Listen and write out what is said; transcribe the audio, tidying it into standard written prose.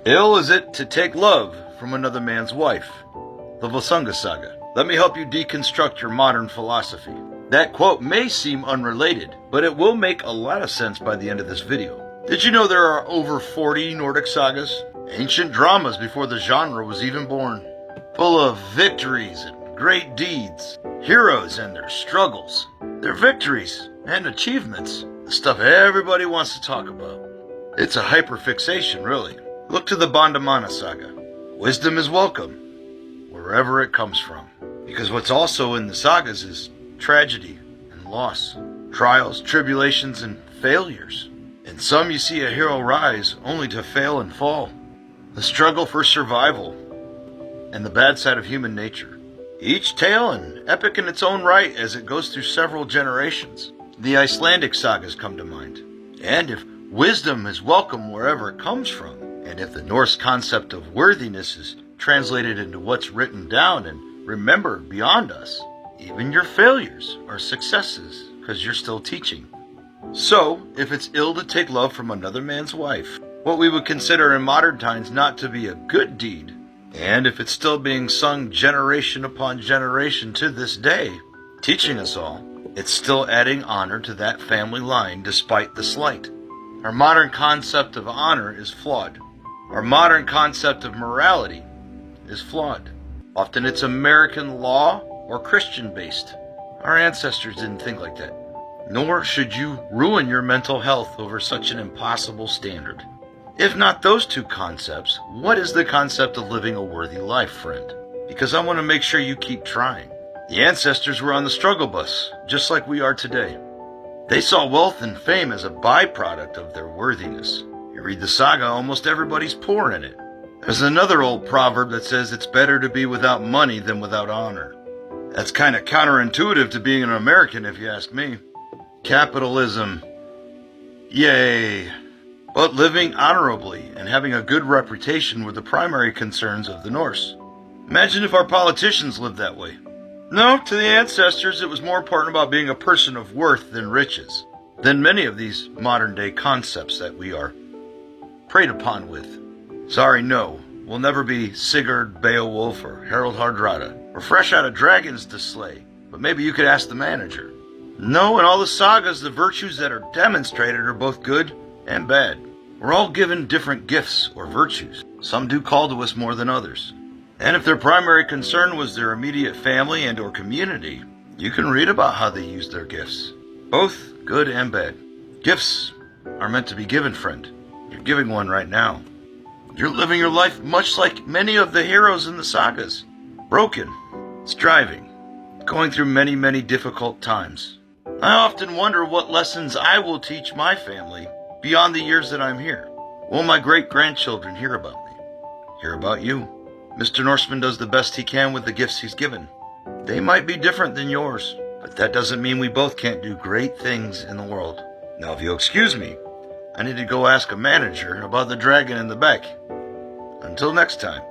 Ill is it to take love from another man's wife. The Volsunga Saga. Let me help you deconstruct your modern philosophy. That quote may seem unrelated, but it will make a lot of sense by the end of this video. Did you know there are over 40 Nordic sagas? Ancient dramas before the genre was even born. Full of victories and great deeds. Heroes and their struggles. Their victories and achievements. The stuff everybody wants to talk about. It's a hyperfixation, really. Look to the Bandamana Saga. Wisdom is welcome, wherever it comes from. Because what's also in the sagas is tragedy and loss, trials, tribulations, and failures. In some you see a hero rise only to fail and fall. The struggle for survival and the bad side of human nature. Each tale an epic in its own right as it goes through several generations. The Icelandic sagas come to mind. And if wisdom is welcome wherever it comes from, and if the Norse concept of worthiness is translated into what's written down and remembered beyond us, even your failures are successes because you're still teaching. So, if it's ill to take love from another man's wife, what we would consider in modern times not to be a good deed, and if it's still being sung generation upon generation to this day, teaching us all, it's still adding honor to that family line despite the slight. Our modern concept of honor is flawed. Our modern concept of morality is flawed. Often it's American law or Christian-based. Our ancestors didn't think like that. Nor should you ruin your mental health over such an impossible standard. If not those two concepts, what is the concept of living a worthy life, friend? Because I want to make sure you keep trying. The ancestors were on the struggle bus, just like we are today. They saw wealth and fame as a byproduct of their worthiness. You read the saga, almost everybody's poor in it. There's another old proverb that says it's better to be without money than without honor. That's kind of counterintuitive to being an American, if you ask me. Capitalism. Yay. But living honorably and having a good reputation were the primary concerns of the Norse. Imagine if our politicians lived that way. No, to the ancestors it was more important about being a person of worth than riches, than many of these modern-day concepts that we are preyed upon with. Sorry, no, we'll never be Sigurd, Beowulf, or Harald Hardrada. We're fresh out of dragons to slay, but maybe you could ask the manager. No, in all the sagas, the virtues that are demonstrated are both good and bad. We're all given different gifts or virtues. Some do call to us more than others. And if their primary concern was their immediate family and or community, you can read about how they used their gifts. Both good and bad. Gifts are meant to be given, friend. You're giving one right now. You're living your life much like many of the heroes in the sagas. Broken, striving, going through many, many difficult times. I often wonder what lessons I will teach my family beyond the years that I'm here. Will my great-grandchildren hear about me? Hear about you? Mr. Norseman does the best he can with the gifts he's given. They might be different than yours, but that doesn't mean we both can't do great things in the world. Now, if you'll excuse me, I need to go ask a manager about the dragon in the back. Until next time.